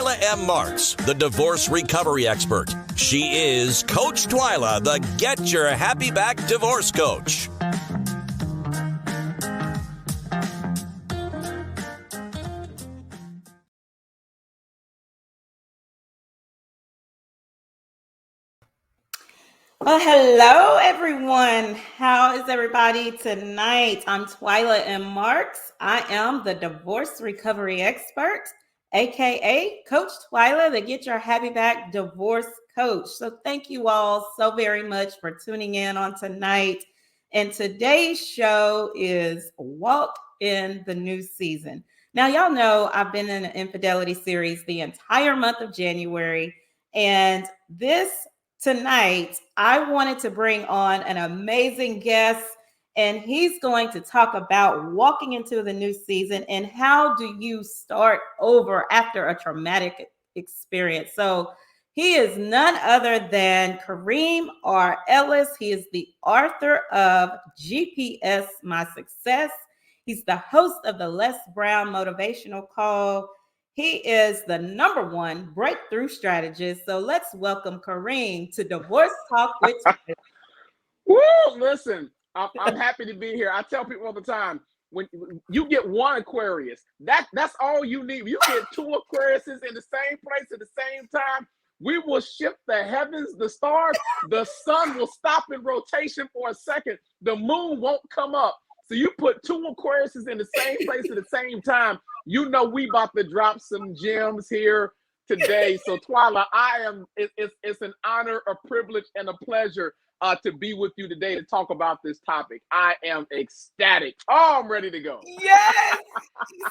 Twyla M. Marks, the divorce recovery expert. She is Coach Twyla, the Get Your Happy Back divorce coach. Well, hello, everyone. How is everybody tonight? I'm Twyla M. Marks. I am the divorce recovery expert, aka Coach Twyla, the Get Your Happy Back divorce coach. So thank you all so very much for tuning in on tonight. And today's show is Walk in the New Season. Now, y'all know I've been in an infidelity series the entire month of January, and tonight, I wanted to bring on an amazing guest, and he's going to talk about walking into the new season and how do you start over after a traumatic experience. So he is none other than Karim R. Ellis. He is the author of GPS My Success. He's the host of the Les Brown Motivational Call. He is the #1 breakthrough strategist. So let's welcome Karim to Divorce Talk with Twyla. Woo! Listen, I'm happy to be here. I tell people all the time, when you get one Aquarius, that's all you need. You get 2 Aquariuses in the same place at the same time, we will shift the heavens, the stars. The sun will stop in rotation for a second. The moon won't come up. So you put 2 Aquariuses in the same place at the same time. You know we about to drop some gems here today. So Twyla, it's an honor, a privilege, and a pleasure to be with you today to talk about this topic. I am ecstatic. Oh, I'm ready to go. Yes.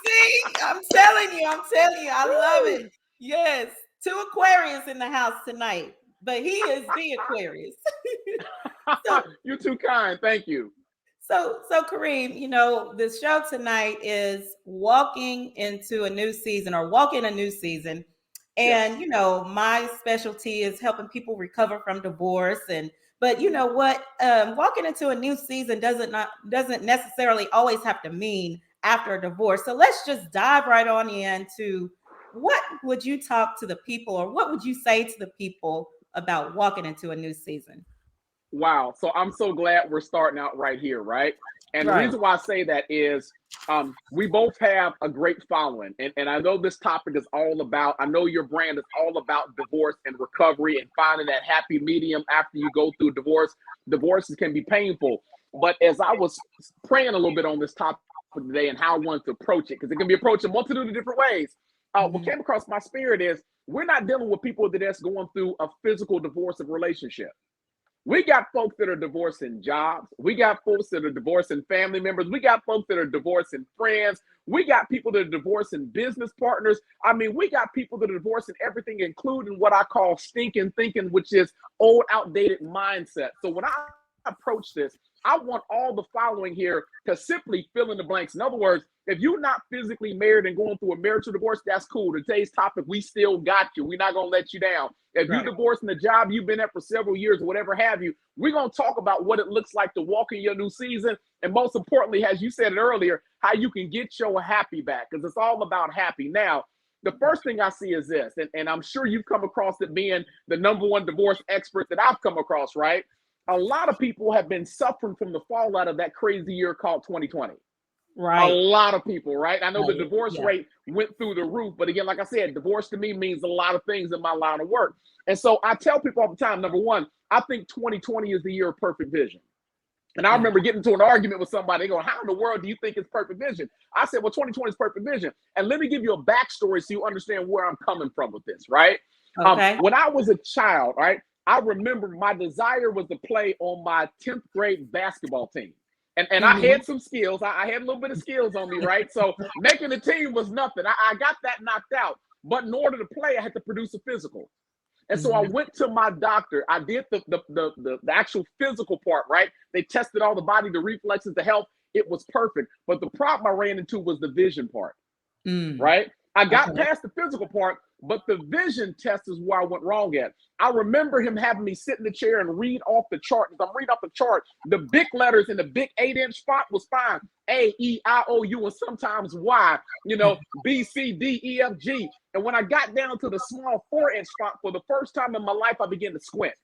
See, I'm telling you, I love it. Yes. 2 Aquarius in the house tonight, but he is the Aquarius. You're too kind. Thank you. So Karim, you know, the show tonight is walking into a new season or walking a new season. And, yes, you know, my specialty is helping people recover from divorce. But you know what? Walking into a new season doesn't necessarily always have to mean after a divorce. So let's just dive right on into what would you talk to the people, or what would you say to the people about walking into a new season? Wow. So I'm so glad we're starting out right here, right? And Right. The reason why I say that is we both have a great following. And I know this topic is all about, I know your brand is all about divorce and recovery and finding that happy medium after you go through divorce. Divorces can be painful. But as I was praying a little bit on this topic today and how I wanted to approach it, because it can be approached in a multitude of different ways, what came across my spirit is we're not dealing with people that's going through a physical divorce of relationship. We got folks that are divorcing jobs. We got folks that are divorcing family members. We got folks that are divorcing friends. We got people that are divorcing business partners. I mean, we got people that are divorcing everything, including what I call stinking thinking, which is old, outdated mindset. So when I approach this, I want all the following here to simply fill in the blanks. In other words, if you're not physically married and going through a marital divorce, that's cool. Today's topic, we still got you. We're not going to let you down. If you're divorcing the job you've been at for several years or whatever have you, we're going to talk about what it looks like to walk in your new season. And most importantly, as you said it earlier, how you can get your happy back, because it's all about happy. Now, the first thing I see is this, and I'm sure you've come across it being the #1 divorce expert that I've come across, right? A lot of people have been suffering from the fallout of that crazy year called 2020. Right. A lot of people, right? I know the divorce rate went through the roof, but again, like I said, divorce to me means a lot of things in my line of work. And so I tell people all the time, #1, I think 2020 is the year of perfect vision. And I remember getting into an argument with somebody going, how in the world do you think it's perfect vision? I said, well, 2020 is perfect vision. And let me give you a backstory so you understand where I'm coming from with this, right? Okay. When I was a child, right, I remember my desire was to play on my 10th grade basketball team. And I had some skills. I had a little bit of skills on me, right? So making the team was nothing. I got that knocked out. But in order to play, I had to produce a physical. And so I went to my doctor. I did the actual physical part, right? They tested all the body, the reflexes, the health. It was perfect. But the problem I ran into was the vision part, right? I got past the physical part, But the vision test is where I went wrong at. I remember him having me sit in the chair and read off the chart. As I'm reading off the chart, the big letters in the big 8-inch font was fine. A, E, I, O, U, and sometimes Y, B, C, D, E, F, G. And when I got down to the small 4-inch font, for the first time in my life, I began to squint.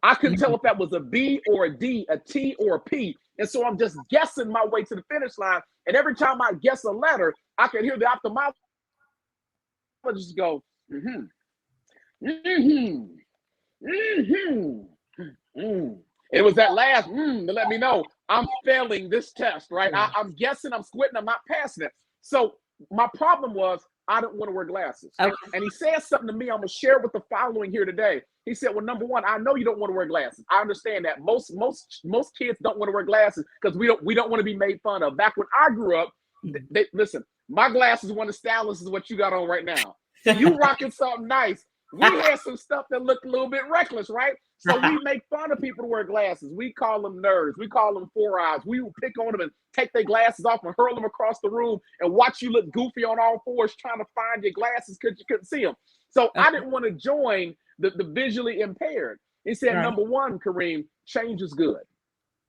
I couldn't tell if that was a B or a D, a T or a P. And so I'm just guessing my way to the finish line. And every time I guess a letter, I could hear the ophthalmologist go, It was that last to let me know I'm failing this test, right? I'm guessing, I'm squinting, I'm not passing it. So my problem was I didn't want to wear glasses. Okay. And he said something to me I'm going to share with the following here today. He said, well, number one, I know you don't want to wear glasses. I understand that. Most kids don't want to wear glasses because we don't want to be made fun of. Back when I grew up, listen, my glasses weren't as stylish as what you got on right now. You rocking something nice. We had some stuff that looked a little bit reckless, right? So we make fun of people who wear glasses. We call them nerds. We call them 4-eyes. We will pick on them and take their glasses off and hurl them across the room and watch you look goofy on all fours trying to find your glasses because you couldn't see them. So I didn't want to join the visually impaired. He said, number one, Kareem, change is good.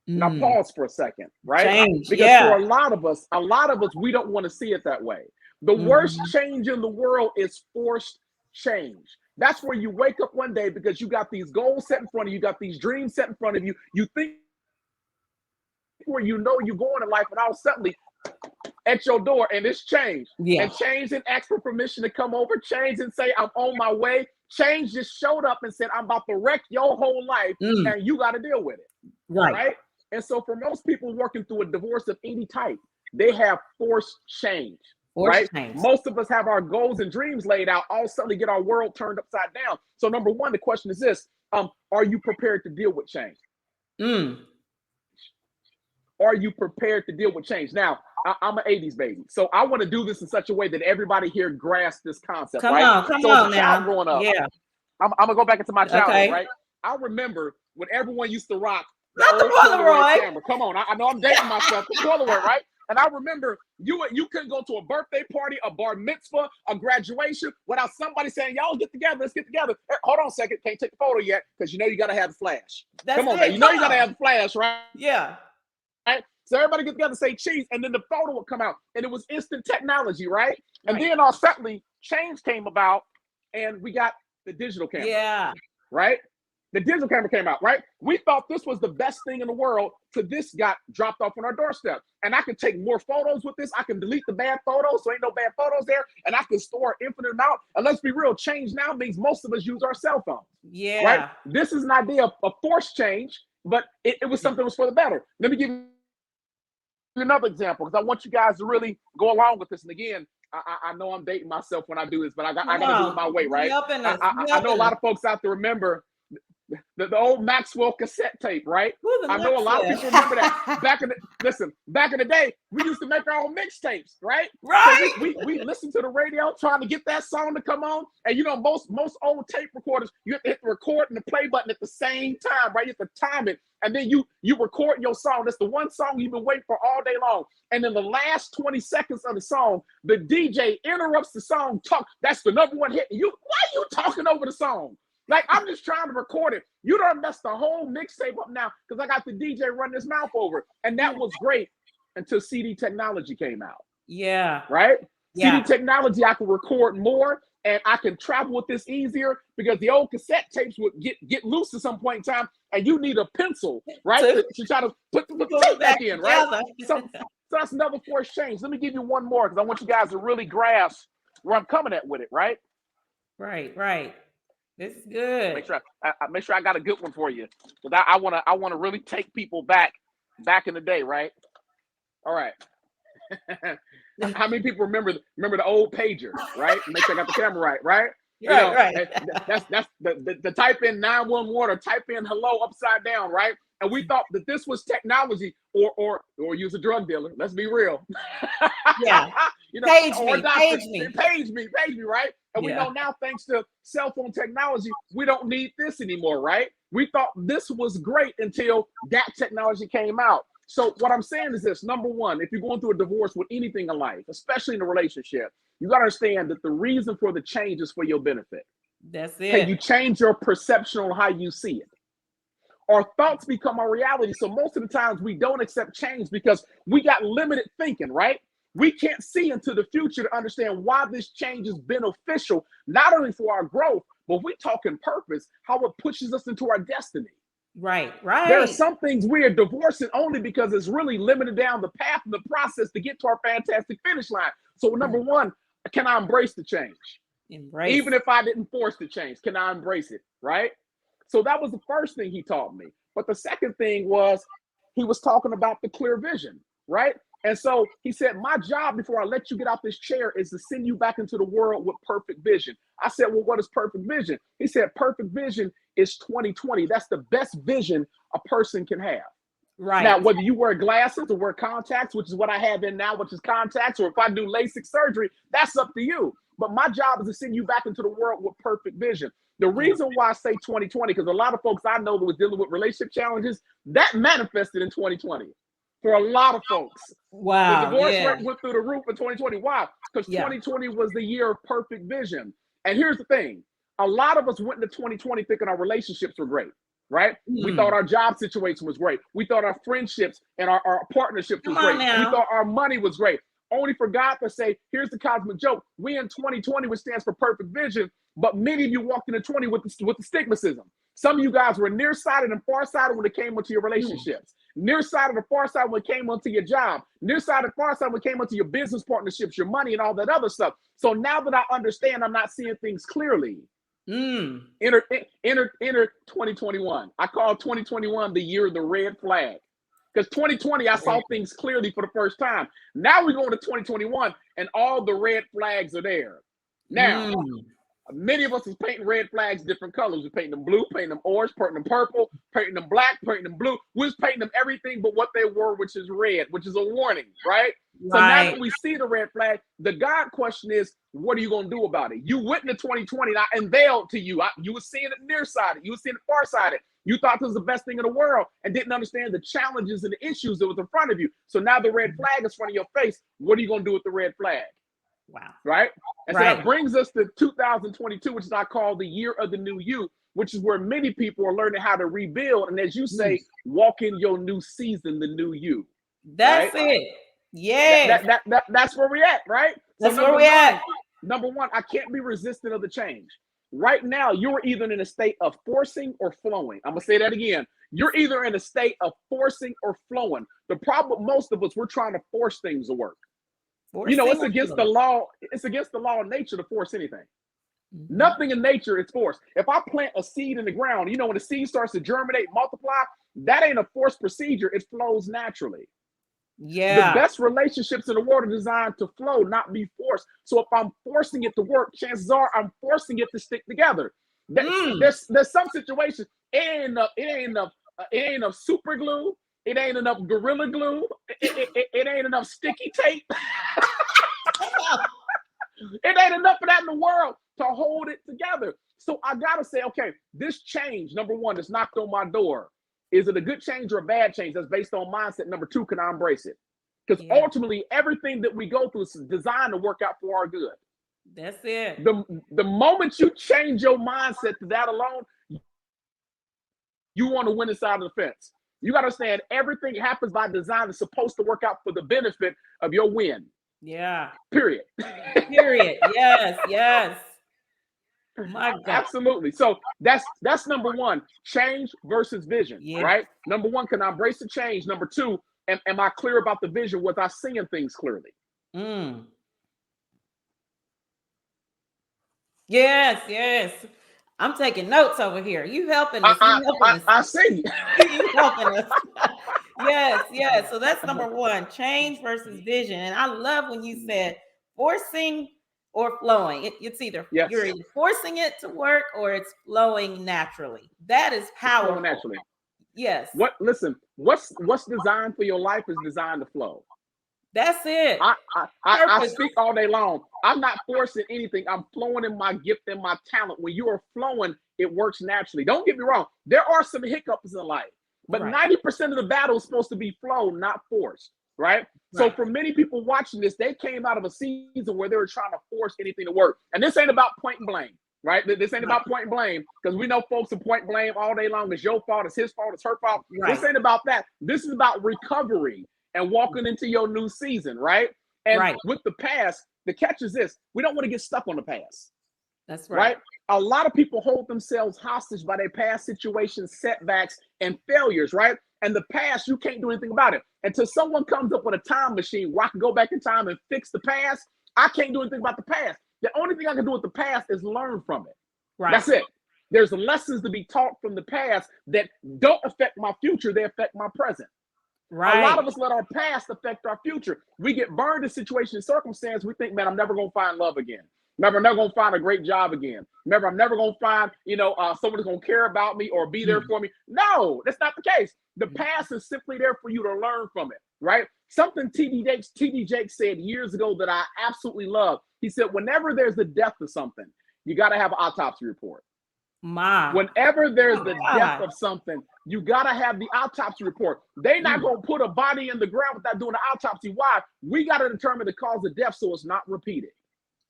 Now pause for a second, right? Change, because for a lot of us, we don't want to see it that way. The worst change in the world is forced change. That's where you wake up one day because you got these goals set in front of you, you got these dreams set in front of you. You think where you're going in life, and all suddenly at your door, and it's change. Yeah. And change and ask for permission to come over. Change and say, I'm on my way. Change just showed up and said, I'm about to wreck your whole life, and you got to deal with it. Right? And so for most people working through a divorce of any type, they have forced change. Change. Most of us have our goals and dreams laid out, all suddenly get our world turned upside down. So number one, the question is this, are you prepared to deal with change? Are you prepared to deal with change? Now, I'm an 80s baby, so I want to do this in such a way that everybody here grasps this concept. Come on now. Growing up, I'm going to go back into my childhood, right? I remember when everyone used to rock the Polaroid camera. Come on, I know I'm dating myself. The Polaroid, right? And I remember you couldn't go to a birthday party, a bar mitzvah, a graduation without somebody saying, y'all get together, let's get together. Hey, hold on a second, can't take the photo yet because you got to have the flash. Come on, man. You got to have the flash, right? Yeah. Right? So everybody get together, say cheese, and then the photo would come out. And it was instant technology, right? And then all suddenly change came about and we got the digital camera. Yeah. Right? The digital camera came out, right? We thought this was the best thing in the world till this got dropped off on our doorstep. And I can take more photos with this. I can delete the bad photos, so ain't no bad photos there. And I can store an infinite amount. And let's be real, change now means most of us use our cell phones. Yeah. Right? This is an idea of forced change, but it was something that was for the better. Let me give you another example because I want you guys to really go along with this. And again, I know I'm dating myself when I do this, but I got to do it my way, right? I know a lot of folks out there remember the old Maxwell cassette tape, right? I know a lot of people remember that. Back in the day, we used to make our own mixtapes, right? Right. So we listened to the radio trying to get that song to come on. And most old tape recorders, you have to hit the record and the play button at the same time, right? You have to time it. And then you record your song. That's the one song you've been waiting for all day long. And in the last 20 seconds of the song, the DJ interrupts the song. That's the number one hit. Why are you talking over the song? Like, I'm just trying to record it. You done messed the whole mixtape up now because I got the DJ running his mouth over it. And that was great until CD technology came out. Yeah. Right? Yeah. CD technology, I can record more and I can travel with this easier because the old cassette tapes would get loose at some point in time and you need a pencil, right? to try to put the tape back in, right? So that's another forced change. Let me give you one more because I want you guys to really grasp where I'm coming at with it, right? Right. This is good. Make sure I got a good one for you. Because I want to really take people back in the day, right? All right. How many people remember the old pager, right? Make sure I got the camera right? Right. That's the type in 911 or type in hello upside down, right? And we thought that this was technology or use a drug dealer. Let's be real. Yeah. Page me, right? And we know now, thanks to cell phone technology, we don't need this anymore, right? We thought this was great until that technology came out. So what I'm saying is this. Number one, if you're going through a divorce with anything in life, especially in a relationship, You got to understand that the reason for the change is for your benefit. That's it. Can you change your perception on how you see it? Our thoughts become our reality. So most of the times we don't accept change because we got limited thinking, right? We can't see into the future to understand why this change is beneficial, not only for our growth, but we talk in purpose, how it pushes us into our destiny. Right. There are some things we are divorcing only because it's really limited down the path and the process to get to our fantastic finish line. So number one, can I embrace the change? Even if I didn't force the change, can I embrace it, right? So that was the first thing he taught me. But the second thing was he was talking about the clear vision, right? And so he said, my job before I let you get out this chair is to send you back into the world with perfect vision. I said, well, what is perfect vision? He said, perfect vision is 2020. That's the best vision a person can have. Right. Now, whether you wear glasses or wear contacts, which is what I have in now, which is contacts, or if I do LASIK surgery, that's up to you. But my job is to send you back into the world with perfect vision. The reason why I say 2020, because a lot of folks I know that was dealing with relationship challenges, that manifested in 2020 for a lot of folks. Wow. The divorce rate went through the roof in 2020. Why? Because 2020 was the year of perfect vision. And here's the thing. A lot of us went into 2020 thinking our relationships were great, right? We thought our job situation was great. We thought our friendships and our partnerships was great. We thought our money was great. Only for God to say, here's the cosmic joke. We in 2020, which stands for perfect vision, but many of you walked into 20 with the stigmatism. Some of you guys were nearsighted and farsighted when it came into your relationships. Nearsighted and farsighted when it came onto your job. Nearsighted and farsighted when it came onto your business partnerships, your money, and all that other stuff. So now that I understand, I'm not seeing things clearly. Enter 2021. I call 2021 the year of the red flag. Because 2020, I saw things clearly for the first time. Now we're going to 2021, and all the red flags are there. Now, many of us is painting red flags different colors. We're painting them blue, painting them orange, painting them purple, painting them black, painting them blue. We're just painting them everything but what they were, which is red, which is a warning, right? So now that we see the red flag, the God question is, what are you going to do about it? You went into 2020, and I unveiled to you. You were seeing it nearsighted. You were seeing it farsighted. You thought this was the best thing in the world and didn't understand the challenges and the issues that was in front of you. So now the red flag is in front of your face. What are you going to do with the red flag? Wow. Right? And so that brings us to 2022, which is I call the year of the new you, which is where many people are learning how to rebuild. And as you say, walk in your new season, the new you. That's it. Yeah. That's where we're at, right? That's where we're at. Number one, I can't be resistant of the change. Right now, you're either in a state of forcing or flowing. I'm going to say that again. You're either in a state of forcing or flowing. The problem with most of us, we're trying to force things to work. It's against the law. It's against the law of nature to force anything. Nothing in nature is forced. If I plant a seed in the ground, when the seed starts to germinate, multiply, that ain't a forced procedure. It flows naturally. Yeah. The best relationships in the world are designed to flow, not be forced. So if I'm forcing it to work, chances are I'm forcing it to stick together. There's some situations, it ain't enough super glue. It ain't enough Gorilla Glue. It ain't enough sticky tape. It ain't enough of that in the world to hold it together. So I got to say, okay, this change, number one, that's knocked on my door. Is it a good change or a bad change? That's based on mindset. Number two, can I embrace it? Because ultimately, everything that we go through is designed to work out for our good. That's it. The moment you change your mindset to that alone, you want to win the side of the fence. You got to understand everything happens by design. It's supposed to work out for the benefit of your win. Yeah. Period. Period. Yes. My God. Absolutely. So that's number one, change versus vision, right? Number one, can I embrace the change? Number two, am I clear about the vision? Was I seeing things clearly? Yes. I'm taking notes over here. You helping us. I see. You helping us. Yes. So that's number one, change versus vision. And I love when you said forcing or flowing. It's either you're either forcing it to work or it's flowing naturally. That is powerful. Flowing naturally. Yes. What's designed for your life is designed to flow. That's it. I speak all day long. I'm not forcing anything. I'm flowing in my gift and my talent. When you are flowing, it works naturally. Don't get me wrong. There are some hiccups in life, but 90% of the battle is supposed to be flow, not forced, right? So for many people watching this, they came out of a season where they were trying to force anything to work. And this ain't about point and blame, right? This ain't about point and blame, because we know folks will point blame all day long. It's your fault, it's his fault, it's her fault. This ain't about that. This is about recovery and walking into your new season, right? And with the past, the catch is this: we don't want to get stuck on the past. That's right. A lot of people hold themselves hostage by their past situations, setbacks, and failures, right? And the past, you can't do anything about it. Until someone comes up with a time machine where I can go back in time and fix the past, I can't do anything about the past. The only thing I can do with the past is learn from it. That's it. There's lessons to be taught from the past that don't affect my future, they affect my present. A lot of us let our past affect our future. We get burned in situation and circumstance. We think, man, I'm never going to find love again. Remember, I'm never going to find a great job again. Remember, I'm never going to find, someone who's going to care about me or be there for me. No, that's not the case. The past is simply there for you to learn from it, right? Something T.D. Jakes said years ago that I absolutely love. He said, whenever there's the death of something, you got to have an autopsy report. Whenever there's the death of something, you got to have the autopsy report. They're not going to put a body in the ground without doing an autopsy. Why? We got to determine the cause of death so it's not repeated.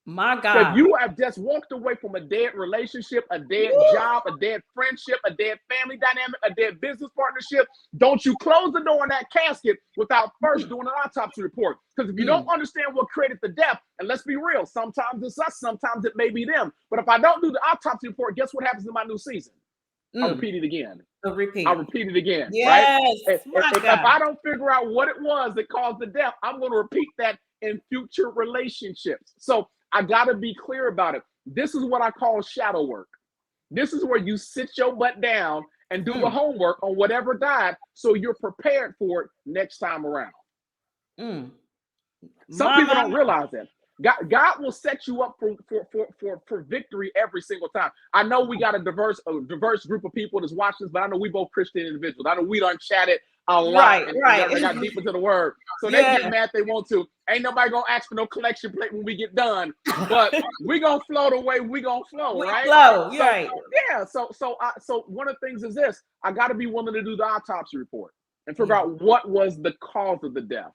My God. So if you have just walked away from a dead relationship, a dead job, a dead friendship, a dead family dynamic, a dead business partnership, don't you close the door on that casket without first doing an autopsy report. Because if you don't understand what created the death, and let's be real, sometimes it's us, sometimes it may be them. But if I don't do the autopsy report, guess what happens in my new season? I'll repeat it again. I'll repeat it again. Yes. Right? If I don't figure out what it was that caused the death, I'm going to repeat that in future relationships. So I got to be clear about it. This is what I call shadow work. This is where you sit your butt down and do the homework on whatever died so you're prepared for it next time around. Some people don't realize that. God will set you up for victory every single time. I know we got a diverse group of people that's watching this, but I know we both Christian individuals. I know we done chatted a lot and got deep into the word. So they get mad if they want to. Ain't nobody gonna ask for no collection plate when we get done. But we gonna flow the way we gonna flow, right? So one of the things is this: I got to be willing to do the autopsy report and figure out what was the cause of the death.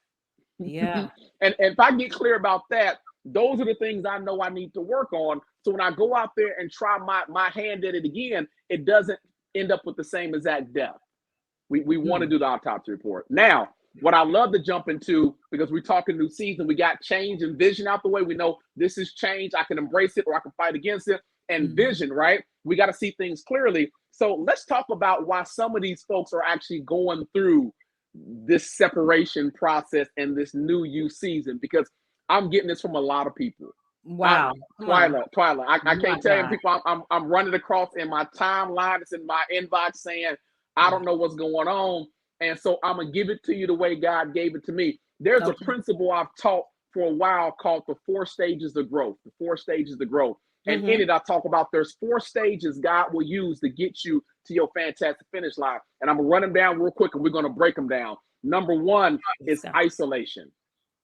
Yeah. And if I get clear about that, those are the things I know I need to work on. So when I go out there and try my hand at it again, it doesn't end up with the same exact death. We want to do the autopsy report. Now, what I love to jump into, because we're talking new season, we got change and vision out the way. We know this is change. I can embrace it or I can fight against it. And vision, right? We got to see things clearly. So let's talk about why some of these folks are actually going through this separation process and this new you season, because I'm getting this from a lot of people. Wow. Twyla, I can't tell you people I'm running across in my timeline. It's in my inbox saying, I don't know what's going on. And so I'm going to give it to you the way God gave it to me. There's a principle I've taught for a while called the 4 stages of growth. The 4 stages of growth. And in it, I talk about there's 4 stages God will use to get you to your fantastic finish line. And I'm going to run them down real quick and we're going to break them down. Number 1 is isolation.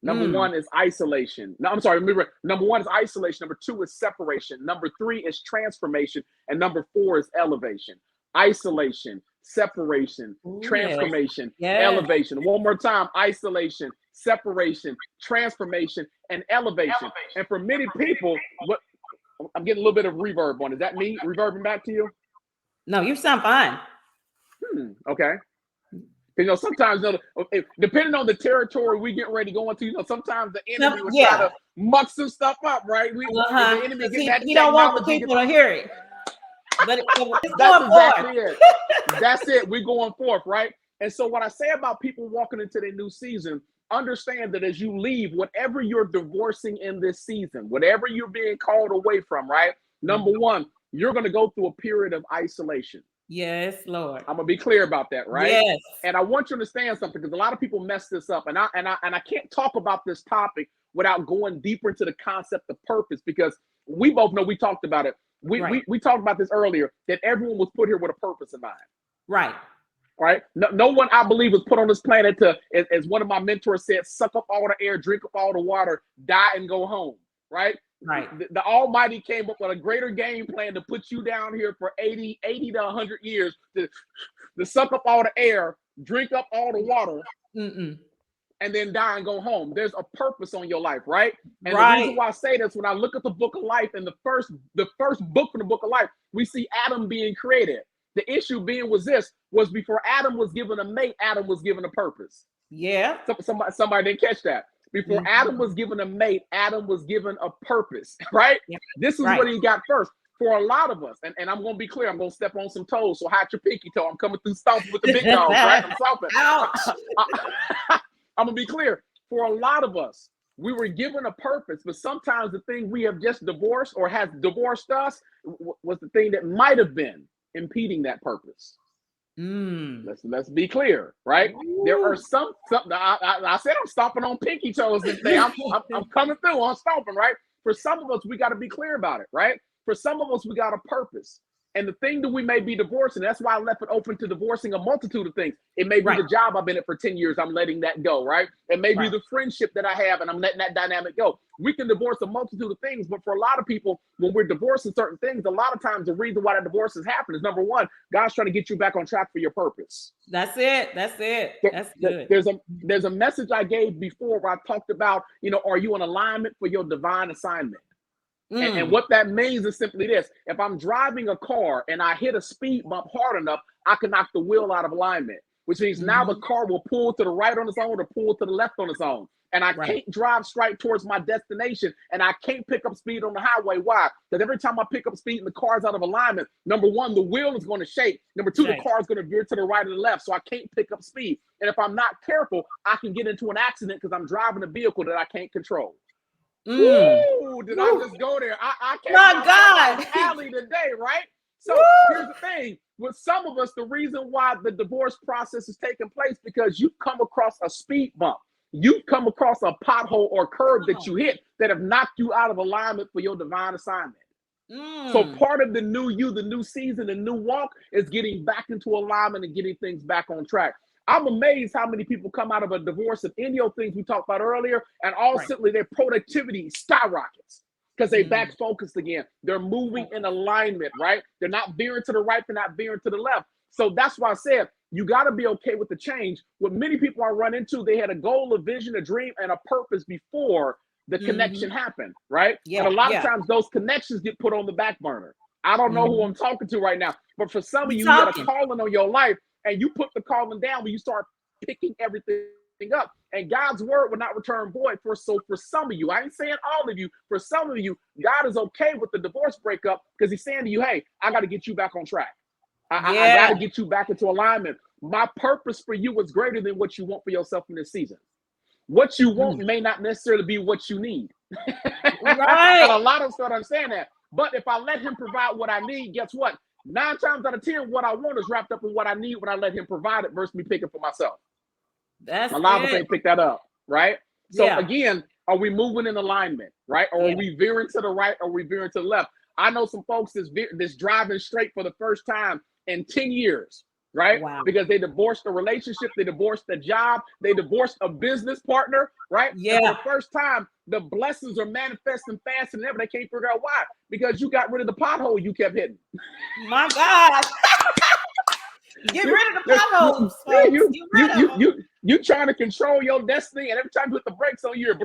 Number 1 is isolation. No, I'm sorry. Remember, number 1 is isolation. Number 2 is separation. Number 3 is transformation. And number 4 is elevation. Isolation, separation, transformation, elevation. One more time: isolation, separation, transformation, and elevation. And for many people, what I'm getting a little bit of reverb on. Is that me reverbing back to you? No, you sound fine. Okay. Sometimes, depending on the territory we get ready to go into, sometimes the enemy will try to muck some stuff up, right? The enemy he don't want the people to hear it. But that's exactly it. That's it. We're going forth, right? And so what I say about people walking into their new season, understand that as you leave, whatever you're divorcing in this season, whatever you're being called away from, right? Number 1, you're going to go through a period of isolation. Yes, Lord. I'm gonna be clear about that, right? Yes. And I want you to understand something, because a lot of people mess this up, and I can't talk about this topic without going deeper into the concept of purpose, because we both know, we talked about it. We talked about this earlier, that everyone was put here with a purpose in mind. Right. No one, I believe, was put on this planet to, as one of my mentors said, suck up all the air, drink up all the water, die and go home. Right. The Almighty came up with a greater game plan to put you down here for 80 to 100 years to suck up all the air, drink up all the water, and then die and go home. There's a purpose on your life, right? And Right. the reason why I say this, when I look at the book of life, and the first book from the book of life, we see Adam being created. The issue being was before Adam was given a mate, Adam was given a purpose. Yeah. Somebody didn't catch that. Before Adam was given a mate, Adam was given a purpose, right? Yeah. This is what he got first. For a lot of us, and I'm going to be clear, I'm going to step on some toes, so hide your pinky toe. I'm coming through stomping with the big dogs, right? I'm stomping. Ouch. I'm going to be clear. For a lot of us, we were given a purpose, but sometimes the thing we have just divorced or has divorced us was the thing that might have been impeding that purpose. Let's be clear, right? Ooh. There are some I said I'm stomping on pinky toes and say I'm coming through on stomping, right? For some of us, we got to be clear about it, right? For some of us, we got a purpose. And the thing that we may be divorcing, that's why I left it open to divorcing a multitude of things. It may be the job I've been at for 10 years. I'm letting that go, right? It may be the friendship that I have, and I'm letting that dynamic go. We can divorce a multitude of things, but for a lot of people, when we're divorcing certain things, a lot of times the reason why that divorce has happened is, number one, God's trying to get you back on track for your purpose. That's it. That's good. There's a message I gave before where I talked about, are you in alignment for your divine assignment? And what that means is simply this. If I'm driving a car and I hit a speed bump hard enough, I can knock the wheel out of alignment, which means now the car will pull to the right on its own or pull to the left on its own. And I can't drive straight towards my destination, and I can't pick up speed on the highway. Why? Because every time I pick up speed and the car's out of alignment, number one, the wheel is going to shake. Number two, the car is going to veer to the right or the left, so I can't pick up speed. And if I'm not careful, I can get into an accident because I'm driving a vehicle that I can't control. Ooh, did I just go there? I can't. My God. Alley today, right? So here's the thing. With some of us, the reason why the divorce process is taking place because you've come across a speed bump. You've come across a pothole or curb that you hit that have knocked you out of alignment for your divine assignment. So part of the new you, the new season, the new walk is getting back into alignment and getting things back on track. I'm amazed how many people come out of a divorce of any of things we talked about earlier, and all simply their productivity skyrockets because they back focused again. They're moving in alignment, right? They're not veering to the right, they're not veering to the left. So that's why I said you got to be okay with the change. What many people I run into, they had a goal, a vision, a dream, and a purpose before the connection happened, right? Yeah, and a lot of times those connections get put on the back burner. I don't know who I'm talking to right now, but for some of you, you got a calling on your life, and you put the calling down when you start picking everything up. And God's word will not return void. For some of you, I ain't saying all of you, for some of you, God is okay with the divorce breakup because he's saying to you, hey, I got to get you back on track. I got to get you back into alignment. My purpose for you is greater than what you want for yourself in this season. What you want may not necessarily be what you need. And a lot of us don't understand that. But if I let him provide what I need, guess what? 9 times out of 10, what I want is wrapped up in what I need when I let him provide it versus me picking for myself. That's a lot of us ain't pick that up, right? So again, are we moving in alignment, right? Or are we veering to the right or are we veering to the left? I know some folks that's driving straight for the first time in 10 years, right? Wow. Because they divorced a relationship, they divorced a job, they divorced a business partner, right? Yeah. And for the first time, the blessings are manifesting faster than ever. They can't figure out why. Because you got rid of the pothole you kept hitting. My God. Get rid of the potholes. You trying to control your destiny, and every time you put the brakes on, you're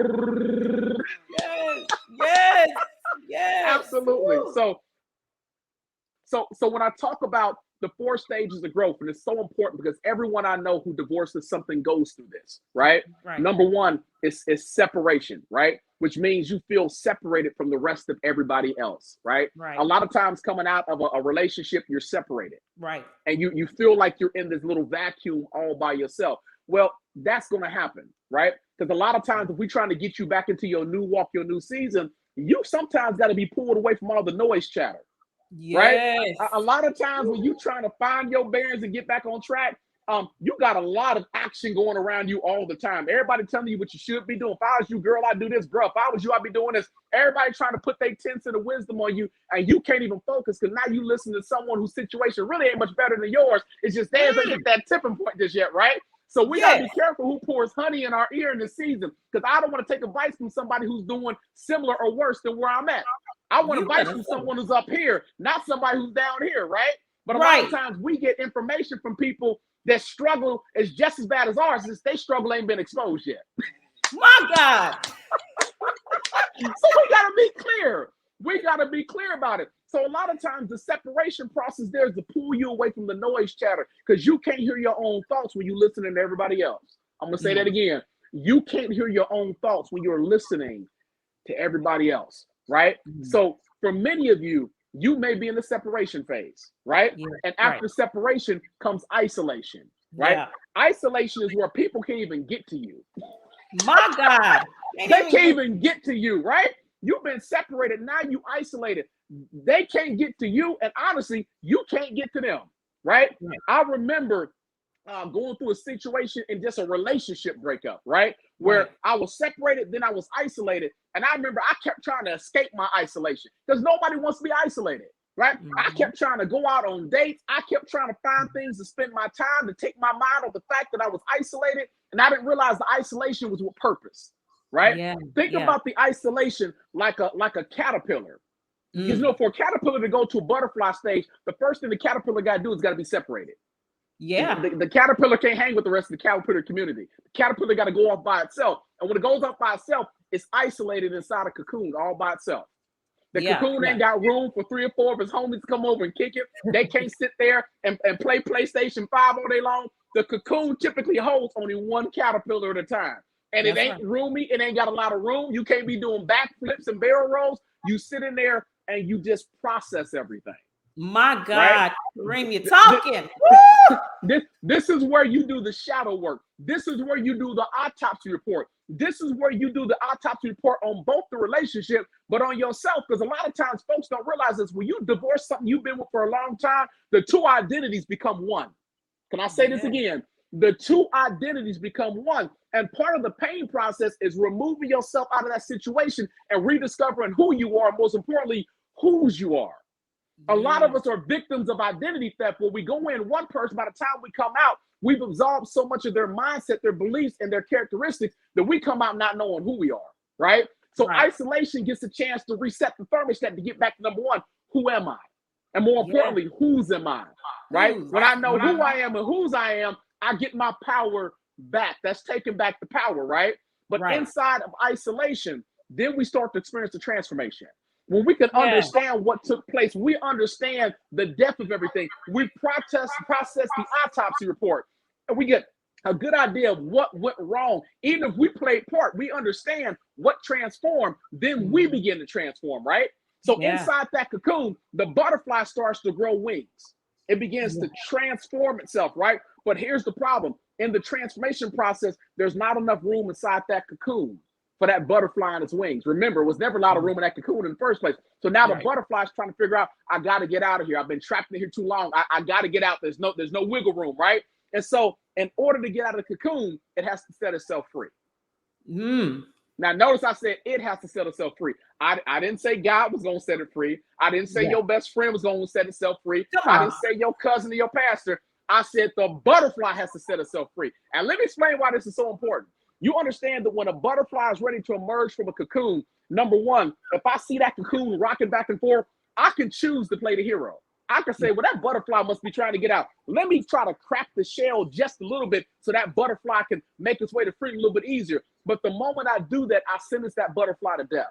yes, absolutely. Woo. So when I talk about the 4 stages of growth, and it's so important because everyone I know who divorces something goes through this, right? Number 1 is separation, right? Which means you feel separated from the rest of everybody else, right? A lot of times coming out of a relationship, you're separated. Right. And you feel like you're in this little vacuum all by yourself. Well, that's going to happen, right? Because a lot of times if we're trying to get you back into your new walk, your new season, you sometimes got to be pulled away from all the noise chatter. Yes. Right? A lot of times when you're trying to find your bearings and get back on track, you got a lot of action going around you all the time. Everybody telling you what you should be doing. If I was you, girl, I'd do this. Bro, if I was you, I'd be doing this. Everybody trying to put their 10 cents of wisdom on you, and you can't even focus because now you listen to someone whose situation really ain't much better than yours. It's just theirs ain't hit that tipping point just yet, right? So we got to be careful who pours honey in our ear in this season, because I don't want to take advice from somebody who's doing similar or worse than where I'm at. I want advice from someone who's up here, not somebody who's down here, right? But a lot of times we get information from people that struggle is just as bad as ours, since they struggle ain't been exposed yet. My God. So we got to be clear. We got to be clear about it. So a lot of times the separation process there is to pull you away from the noise chatter, because you can't hear your own thoughts when you're listening to everybody else. I'm going to say that again. You can't hear your own thoughts when you're listening to everybody else, right? So for many of you, you may be in the separation phase, right? Yeah, and after separation comes isolation, right? Yeah. Isolation is where people can't even get to you. My God. They can't even get to you, right? You've been separated. Now you isolated. They can't get to you. And honestly, you can't get to them, right? I remember going through a situation in just a relationship breakup, right? Where I was separated, then I was isolated. And I remember I kept trying to escape my isolation because nobody wants to be isolated, right? I kept trying to go out on dates. I kept trying to find things to spend my time, to take my mind off the fact that I was isolated. And I didn't realize the isolation was with purpose, right? Yeah. Think about the isolation like a caterpillar. Because you know, for a caterpillar to go to a butterfly stage, the first thing the caterpillar got to do is got to be separated. Yeah. The caterpillar can't hang with the rest of the caterpillar community. The caterpillar got to go off by itself. And when it goes off by itself, it's isolated inside a cocoon all by itself. The cocoon ain't got room for 3 or 4 of his homies to come over and kick it. They can't sit there and play PlayStation 5 all day long. The cocoon typically holds only one caterpillar at a time. And it ain't roomy. It ain't got a lot of room. You can't be doing backflips and barrel rolls. You sit in there and you just process everything. My God, Karim, you're talking. This is where you do the shadow work. This is where you do the autopsy report. This is where you do the autopsy report on both the relationship, but on yourself. Because a lot of times folks don't realize this. When you divorce something you've been with for a long time, the 2 identities become one. Can I say this again? The 2 identities become one. And part of the pain process is removing yourself out of that situation and rediscovering who you are, and most importantly, whose you are. A lot of us are victims of identity theft, where we go in one person, by the time we come out, we've absorbed so much of their mindset, their beliefs, and their characteristics that we come out not knowing who we are, right? So isolation gets a chance to reset the thermostat to get back to number 1, who am I? And more importantly, whose am I, right? When I know who I am and whose I am, I get my power back. That's taking back the power, right? But inside of isolation, then we start to experience the transformation. When we can understand what took place, we understand the depth of everything. We process the autopsy report, and we get a good idea of what went wrong. Even if we played part, we understand what transformed, then we begin to transform, right? So inside that cocoon, the butterfly starts to grow wings. It begins to transform itself, right? But here's the problem. In the transformation process, there's not enough room inside that cocoon for that butterfly and its wings. Remember, it was never a lot of room in that cocoon in the first place. So now the butterfly's trying to figure out, I got to get out of here. I've been trapped in here too long. I got to get out. There's no wiggle room, right? And so in order to get out of the cocoon, it has to set itself free. Now, notice I said it has to set itself free. I didn't say God was going to set it free. I didn't say your best friend was going to set itself free. I didn't say your cousin or your pastor. I said the butterfly has to set itself free. And let me explain why this is so important. You understand that when a butterfly is ready to emerge from a cocoon, number 1, if I see that cocoon rocking back and forth, I can choose to play the hero. I can say, well, that butterfly must be trying to get out. Let me try to crack the shell just a little bit so that butterfly can make its way to freedom a little bit easier. But the moment I do that, I sentence that butterfly to death.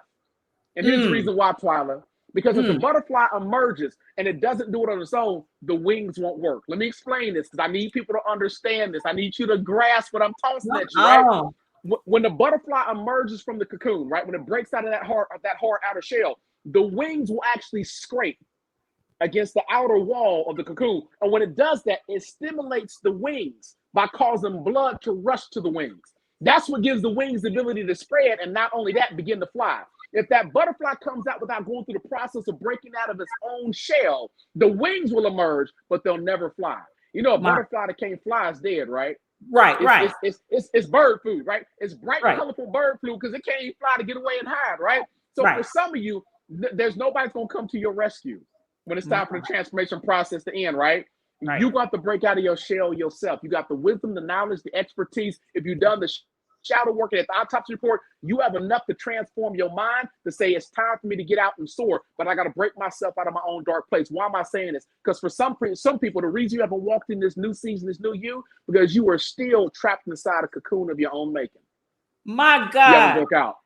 And here's the reason why, Twyla. Because if the butterfly emerges and it doesn't do it on its own, the wings won't work. Let me explain this, because I need people to understand this. I need you to grasp what I'm tossing at you, right? When the butterfly emerges from the cocoon, right, when it breaks out of that hard outer shell, the wings will actually scrape against the outer wall of the cocoon. And when it does that, it stimulates the wings by causing blood to rush to the wings. That's what gives the wings the ability to spread, and not only that, begin to fly. If that butterfly comes out without going through the process of breaking out of its own shell, the wings will emerge, but they'll never fly. You know, a butterfly that can't fly is dead, right? It's bird food, right? It's bright, colorful bird food because it can't even fly to get away and hide, right? So for some of you, there's nobody's going to come to your rescue when it's time for the transformation process to end, right? You got to break out of your shell yourself. You got the wisdom, the knowledge, the expertise. If you've done the shadow working at the autopsy report, you have enough to transform your mind to say it's time for me to get out and soar, but I got to break myself out of my own dark place. Why am I saying this? Because for some people, the reason you haven't walked in this new season, this new you, because you are still trapped inside a cocoon of your own making. My God. You haven't broke out.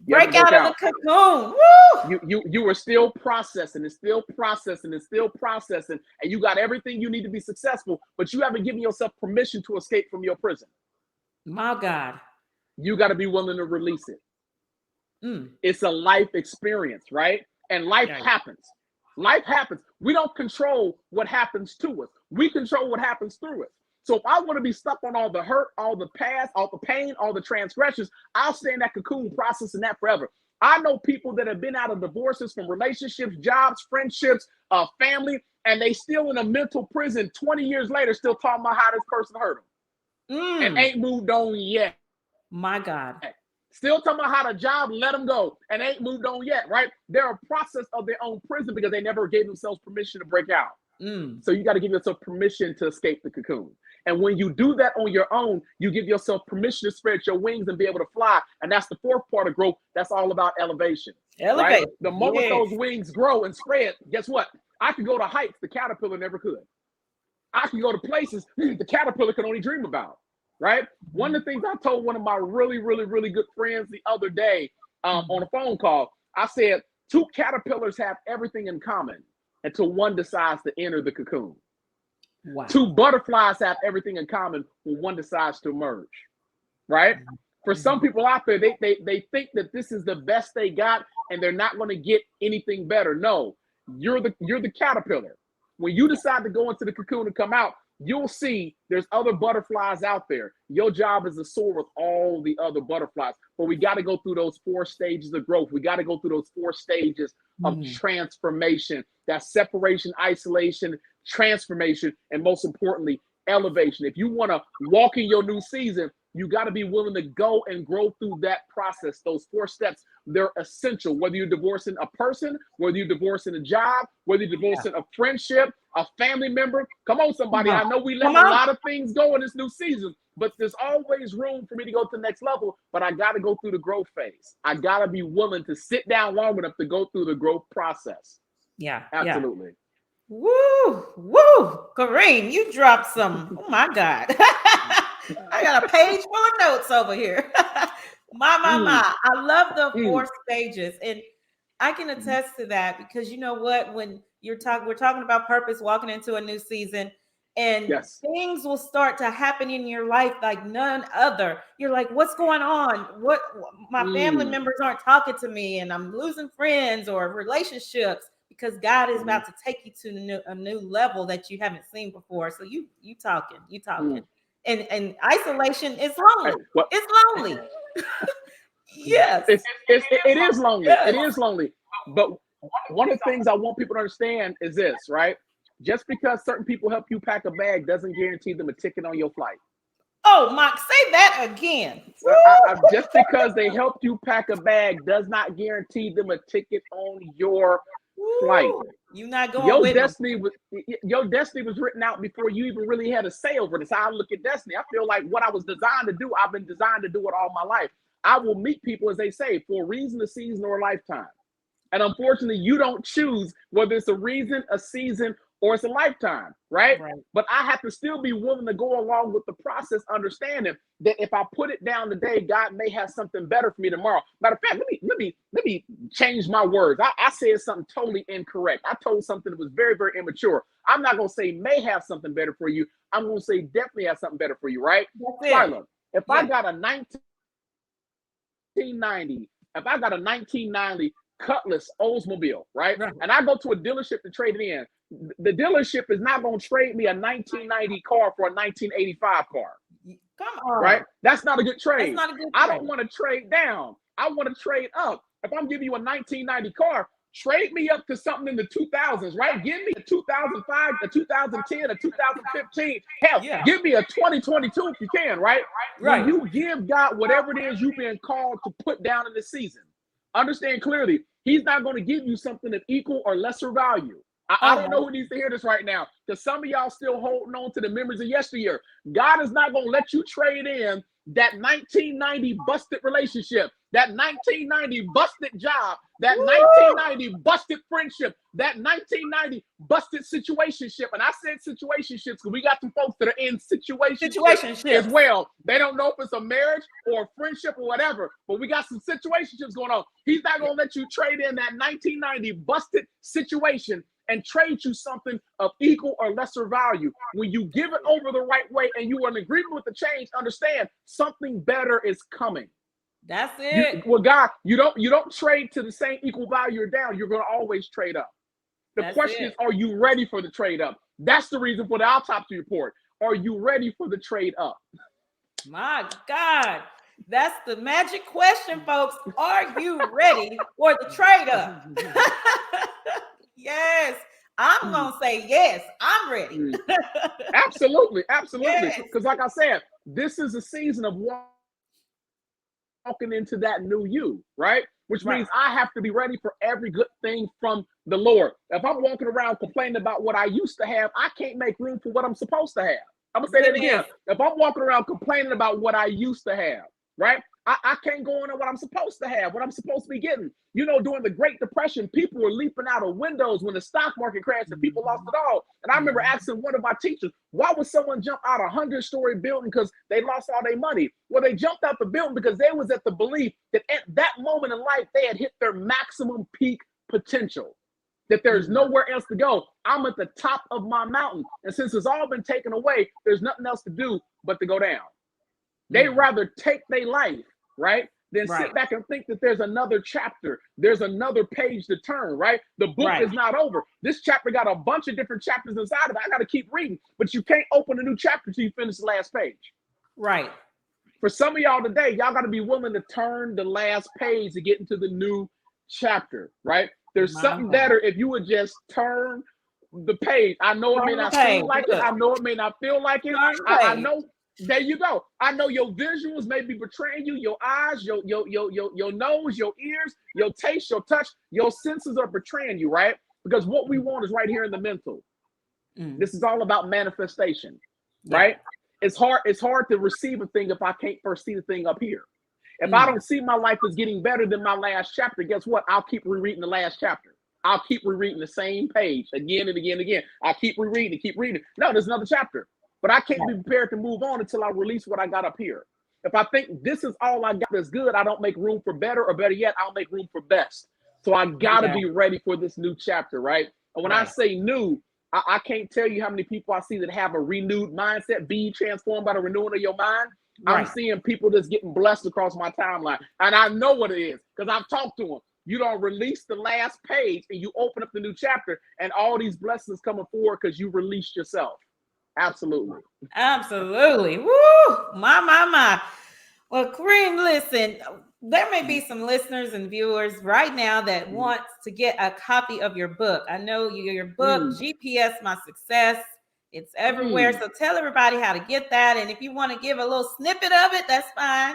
Break out of the cocoon. Woo! You are still processing and still processing and still processing, and you got everything you need to be successful, but you haven't given yourself permission to escape from your prison. My God. You got to be willing to release it. It's a life experience, right? And life happens. Life happens. We don't control what happens to us. We control what happens through us. So if I want to be stuck on all the hurt, all the past, all the pain, all the transgressions, I'll stay in that cocoon processing that forever. I know people that have been out of divorces from relationships, jobs, friendships, family, and they still in a mental prison 20 years later, still talking about how this person hurt them and ain't moved on yet. My God. Still talking about how the job let them go and ain't moved on yet, right? They're a process of their own prison because they never gave themselves permission to break out. So you got to give yourself permission to escape the cocoon. And when you do that on your own, you give yourself permission to spread your wings and be able to fly. And that's the fourth part of growth. That's all about elevation. Right? The moment those wings grow and spread, guess what? I could go to heights the caterpillar never could. I can go to places the caterpillar can only dream about. Right? One of the things I told one of my really, really, really good friends the other day on a phone call, I said, 2 caterpillars have everything in common until one decides to enter the cocoon. Wow. 2 butterflies have everything in common when one decides to emerge, right? For some people out there, they think that this is the best they got and they're not going to get anything better. No, you're the caterpillar. When you decide to go into the cocoon and come out, you'll see there's other butterflies out there. Your job is to soar with all the other butterflies. But we got to go through those 4 stages of growth. We got to go through those 4 stages of transformation. That's separation, isolation, transformation, and most importantly, elevation. If you want to walk in your new season, you got to be willing to go and grow through that process. Those 4 steps, they're essential. Whether you're divorcing a person, whether you're divorcing a job, whether you're divorcing a friendship, a family member. Come on, somebody. I know we let a lot of things go in this new season, but there's always room for me to go to the next level, but I got to go through the growth phase. I got to be willing to sit down long enough to go through the growth process. Yeah. Absolutely. Woo. Karim, you dropped some. Oh my God. I got a page full of notes over here. My. I love the 4 stages. And I can attest to that because you know what? When we're talking about purpose, walking into a new season, and things will start to happen in your life like none other. You're like, what's going on? What my family members aren't talking to me, and I'm losing friends or relationships because God is about to take you to a new level that you haven't seen before. So you talking. And isolation is lonely. It's lonely. Yes. It is lonely. Yes. It is lonely. But one of the things I want people to understand is this, right? Just because certain people help you pack a bag doesn't guarantee them a ticket on your flight. Oh, Mark, say that again. Just because they helped you pack a bag does not guarantee them a ticket on your flight. You're not going your with destiny was written out before you even really had a say over this. I look at destiny. I feel like what I was designed to do, I've been designed to do it all my life. I will meet people, as they say, for a reason, a season, or a lifetime. And unfortunately, you don't choose whether it's a reason, a season, or it's a lifetime, right? But I have to still be willing to go along with the process, understanding that if I put it down today, God may have something better for me tomorrow. Matter of fact, let me change my words. I said something totally incorrect. I told something that was very, very immature. I'm not gonna say may have something better for you. I'm gonna say definitely have something better for you, right? Twyla, if I got a 1990 Cutlass Oldsmobile, right? And I go to a dealership to trade it in. The dealership is not going to trade me a 1990 car for a 1985 car. Come on. Right? That's not a good trade. That's not a good trade. I don't want to trade down. I want to trade up. If I'm giving you a 1990 car, trade me up to something in the 2000s, right? Give me a 2005, a 2010, a 2015. Hell, give me a 2022 if you can, right? When you give God whatever it is you've been called to put down in this season, understand clearly, he's not going to give you something of equal or lesser value. I don't know who needs to hear this right now, because some of y'all still holding on to the memories of yesteryear. God is not going to let you trade in that 1990 busted relationship, that 1990 busted job, that 1990 busted friendship, that 1990 busted situationship. And I said situationships because we got some folks that are in situationships as well. They don't know if it's a marriage or a friendship or whatever, but we got some situationships going on. He's not going to let you trade in that 1990 busted situation and trade you something of equal or lesser value. When you give it over the right way and you are in agreement with the change, understand something better is coming. That's it. God, you don't trade to the same equal value or down. You're going to always trade up. The question is, are you ready for the trade up? That's the reason for the autopsy report. Are you ready for the trade up? My God. That's the magic question, folks. Are you ready for the trade up? Yes. I'm going to say yes. I'm ready. Absolutely. Because yes. like I said, this is a season of walking into that new you, right? Which means I have to be ready for every good thing from the Lord. If I'm walking around complaining about what I used to have, I can't make room for what I'm supposed to have. I'm going to say that again. If I'm walking around complaining about what I used to have, right? I can't go on what I'm supposed to have, what I'm supposed to be getting. You know, during the Great Depression, people were leaping out of windows when the stock market crashed and people lost it all. And I remember asking one of my teachers, why would someone jump out a 100-story building because they lost all their money? Well, they jumped out the building because they was at the belief that at that moment in life, they had hit their maximum peak potential, that there's nowhere else to go. I'm at the top of my mountain. And since it's all been taken away, there's nothing else to do but to go down. They'd rather take their life, right, than sit back and think that there's another chapter, there's another page to turn, right? The book is not over. This chapter got a bunch of different chapters inside of it. I got to keep reading, but you can't open a new chapter till you finish the last page. Right. For some of y'all today, y'all got to be willing to turn the last page to get into the new chapter, right? There's something better if you would just turn the page. I know it may not seem like it. I know it may not feel like it. I know. There you go. I know your visuals may be betraying you. Your eyes, your nose, your ears, your taste, your touch, your senses are betraying you, right? Because what we want is right here in the mental. This is all about manifestation, right? It's hard to receive a thing if I can't first see the thing up here. If I don't see my life as getting better than my last chapter, guess what? I'll keep rereading the last chapter. I'll keep rereading the same page again and again and again. I'll keep rereading and keep reading. No, there's another chapter. But I can't be prepared to move on until I release what I got up here. If I think this is all I got that's good, I don't make room for better, or better yet, I'll make room for best. So I got to be ready for this new chapter, right? And when I say new, I can't tell you how many people I see that have a renewed mindset, be transformed by the renewing of your mind. I'm seeing people that's getting blessed across my timeline. And I know what it is because I've talked to them. You don't release the last page and you open up the new chapter and all these blessings coming forward because you released yourself. Absolutely. Woo! My. Well, Karim, listen, there may be some listeners and viewers right now that want to get a copy of your book. I know your book, GPS My Success. It's everywhere. So tell everybody how to get that. And if you want to give a little snippet of it, that's fine.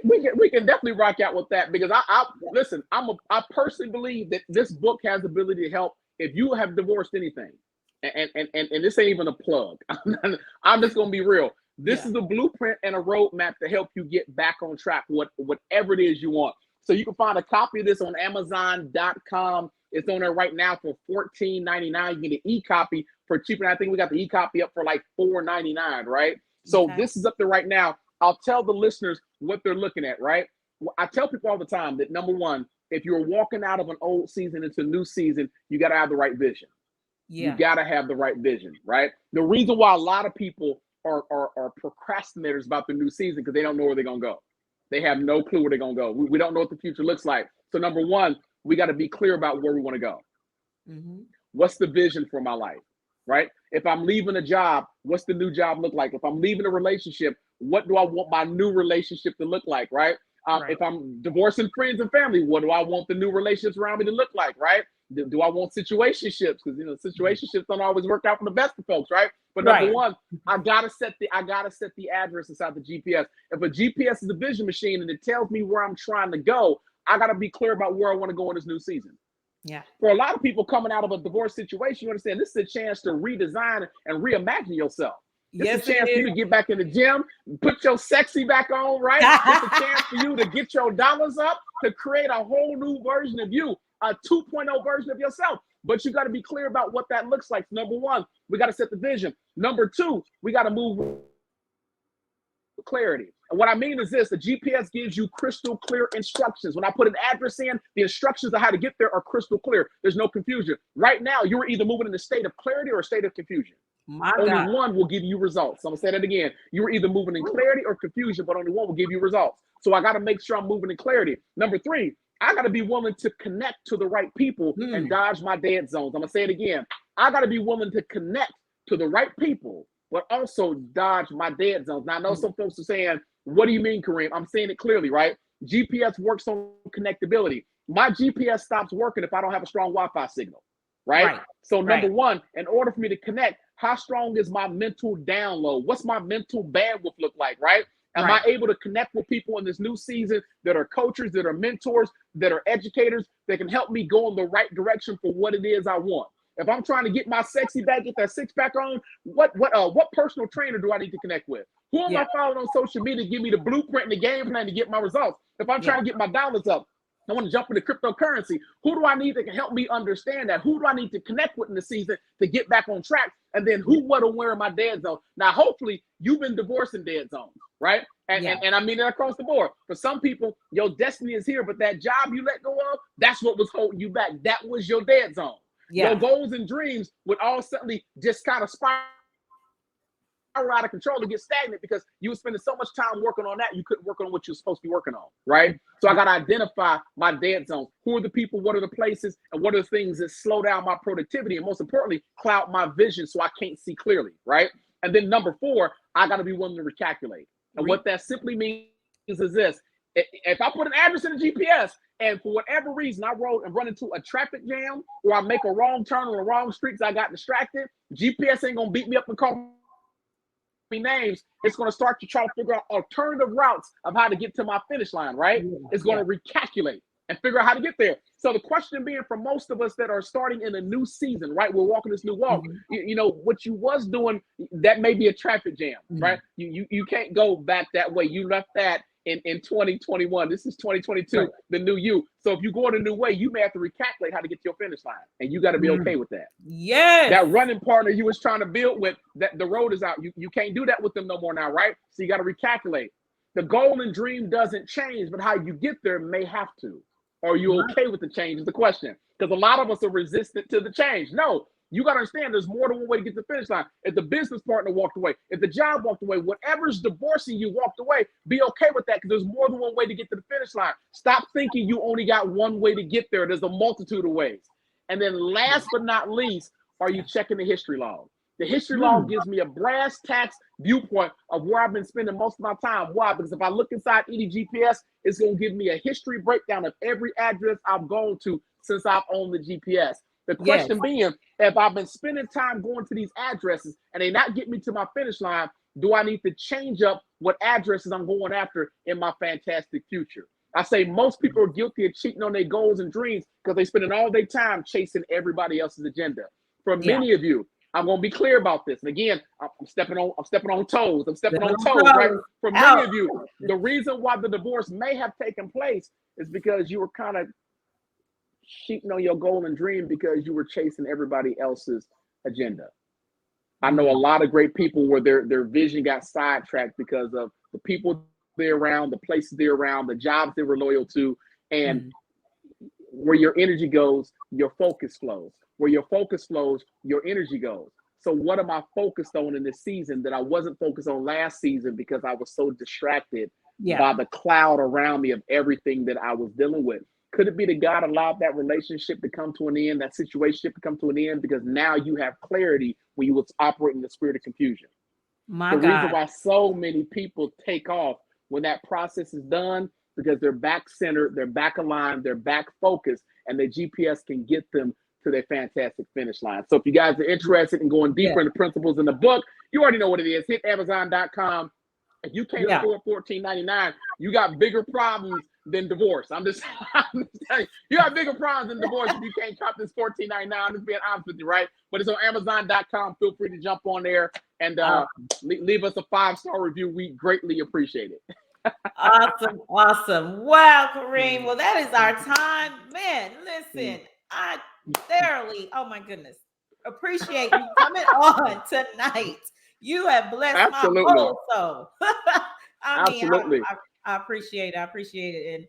we can definitely rock out with that because I personally believe that this book has the ability to help if you have divorced anything. And this ain't even a plug. I'm just gonna be real. This is a blueprint and a roadmap to help you get back on track, whatever it is you want. So you can find a copy of this on Amazon.com. It's on there right now for $14.99. You get an e-copy for cheaper. And I think we got the e-copy up for like $4.99, right? So this is up there right now. I'll tell the listeners what they're looking at, right? I tell people all the time that number one, if you're walking out of an old season into a new season, you got to have the right vision. You got to have the right vision, right? The reason why a lot of people are procrastinators about the new season because they don't know where they're going to go. They have no clue where they're going to go. We don't know what the future looks like. So number one, we got to be clear about where we want to go. What's the vision for my life, right? If I'm leaving a job, what's the new job look like? If I'm leaving a relationship, what do I want my new relationship to look like, right? If I'm divorcing friends and family, what do I want the new relationships around me to look like, right? Do I want situationships? Because situationships don't always work out for the best of folks, right? But number one, I gotta set the address inside the GPS. If a GPS is a vision machine and it tells me where I'm trying to go, I gotta be clear about where I want to go in this new season. Yeah. For a lot of people coming out of a divorce situation, you understand this is a chance to redesign and reimagine yourself. This Yes, is a chance for you to get back in the gym, put your sexy back on, right? It's a chance for you to get your dollars up, to create a whole new version of you, a 2.0 version of yourself. But you got to be clear about what that looks like. Number one, we got to set the vision. Number two, we got to move with clarity. And what I mean is this: the GPS gives you crystal clear instructions. When I put an address in, the instructions of how to get there are crystal clear. There's no confusion. Right now, you're either moving in a state of clarity or a state of confusion. Only one will give you results. I'm going to say that again. You're either moving in clarity or confusion, but only one will give you results. So I got to make sure I'm moving in clarity. Number three, I got to be willing to connect to the right people and dodge my dead zones. I'm going to say it again. I got to be willing to connect to the right people, but also dodge my dead zones. Now, I know some folks are saying, what do you mean, Karim? I'm saying it clearly, right? GPS works on connectability. My GPS stops working if I don't have a strong Wi-Fi signal, right? So number one, in order for me to connect, how strong is my mental download? What's my mental bandwidth look like, right? Am I able to connect with people in this new season that are coaches, that are mentors, that are educators, that can help me go in the right direction for what it is I want? If I'm trying to get my sexy back, get that six pack on, what personal trainer do I need to connect with? Who am I following on social media to give me the blueprint and the game plan to get my results? If I'm trying to get my dollars up, I want to jump into cryptocurrency. Who do I need that can help me understand that? Who do I need to connect with in the season to get back on track? And then who, what, or where in my dead zone? Now, hopefully, you've been divorcing dead zones, right? And I mean that across the board. For some people, your destiny is here, but that job you let go of, that's what was holding you back. That was your dead zone. Your goals and dreams would all suddenly just kind of spiral out of control and get stagnant because you were spending so much time working on that, you couldn't work on what you're supposed to be working on, right? So I got to identify my dead zones. Who are the people, what are the places, and what are the things that slow down my productivity, and most importantly, cloud my vision so I can't see clearly, right? And then number four, I got to be willing to recalculate. And what that simply means is this: if I put an address in the GPS and for whatever reason I run into a traffic jam, or I make a wrong turn on the wrong street because I got distracted, GPS ain't gonna beat me up and call me names. It's gonna start to try to figure out alternative routes of how to get to my finish line, right? It's gonna recalculate and figure out how to get there. So the question being, for most of us that are starting in a new season, right? We're walking this new walk. You know, what you was doing, that may be a traffic jam, right? You can't go back that way. You left that in 2021. This is 2022, the new you. So if you go in a new way, you may have to recalculate how to get to your finish line. And you got to be okay with that. That running partner you was trying to build with, that the road is out. You can't do that with them no more now, right? So you got to recalculate. The goal and dream doesn't change, but how you get there may have to. Are you okay with the change is the question. Because a lot of us are resistant to the change. No, you got to understand there's more than one way to get to the finish line. If the business partner walked away, if the job walked away, whatever's divorcing you walked away, be okay with that, because there's more than one way to get to the finish line. Stop thinking you only got one way to get there. There's a multitude of ways. And then last but not least, are you checking the history log? The history log gives me a brass tacks viewpoint of where I've been spending most of my time. Why? Because if I look inside any GPS, it's going to give me a history breakdown of every address I've gone to since I've owned the GPS. The question being, if I've been spending time going to these addresses and they not get me to my finish line, do I need to change up what addresses I'm going after in my fantastic future? I say most people are guilty of cheating on their goals and dreams because they're spending all their time chasing everybody else's agenda. For many of you, I'm going to be clear about this. And again, I'm stepping on toes. I'm stepping on toes, right? For many of you, the reason why the divorce may have taken place is because you were kind of cheating on your goal and dream because you were chasing everybody else's agenda. I know a lot of great people where their vision got sidetracked because of the people they're around, the places they're around, the jobs they were loyal to, and where your energy goes, your focus flows. Where your focus flows, your energy goes. So what am I focused on in this season that I wasn't focused on last season because I was so distracted by the cloud around me of everything that I was dealing with? Could it be that God allowed that relationship to come to an end, that situation to come to an end, because now you have clarity when you was operating the spirit of confusion? The reason why so many people take off when that process is done, because they're back centered, they're back aligned, they're back focused, and the GPS can get them to their fantastic finish line. So if you guys are interested in going deeper into principles in the book, you already know what it is. Hit Amazon.com. If you can't afford $14.99, you got bigger problems than divorce. I'm just telling you, you have bigger problems than divorce if you can't shop this $14.99. I'm just being honest with you, right? But it's on Amazon.com. Feel free to jump on there and leave us a 5-star review. We greatly appreciate it. Awesome. Wow, Kareem. Well, that is our time. Man, listen, I thoroughly, oh my goodness, appreciate you coming on tonight. You have blessed my whole soul. Absolutely. I appreciate it. I appreciate it. And,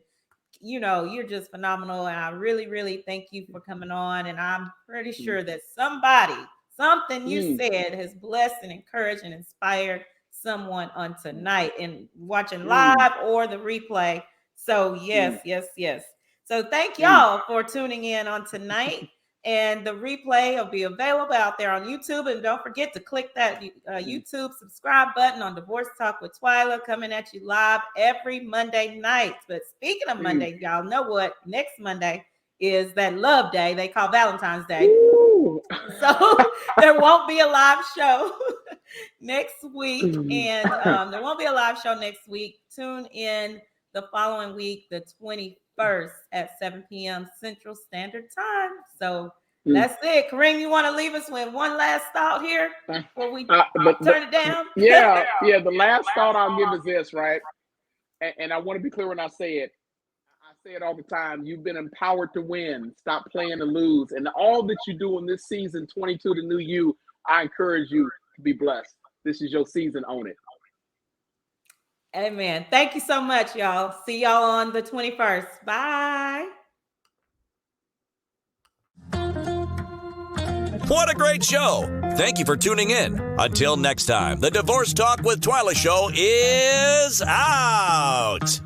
you know, you're just phenomenal. And I really, really thank you for coming on. And I'm pretty sure that something you said has blessed and encouraged and inspired someone on tonight and watching live or the replay. So yes. So thank y'all for tuning in on tonight. And the replay will be available out there on YouTube. And don't forget to click that YouTube subscribe button on Divorce Talk with Twyla, coming at you live every Monday night. But speaking of Monday, y'all know what? Next Monday is that love day they call Valentine's Day. So there won't be a live show next week. And there won't be a live show next week. Tune in the following week, the 21st at 7 p.m. Central Standard Time. So that's it. Kareem, you want to leave us with one last thought here before we turn it down? Yeah. The last thought I'll give is this, right? And I want to be clear when I say it. I say it all the time. You've been empowered to win. Stop playing to lose. And all that you do in this season, 22, the new you, I encourage you to be blessed. This is your season. Own it. Amen. Thank you so much, y'all. See y'all on the 21st. Bye. What a great show. Thank you for tuning in. Until next time, the Divorce Talk with Twyla show is out.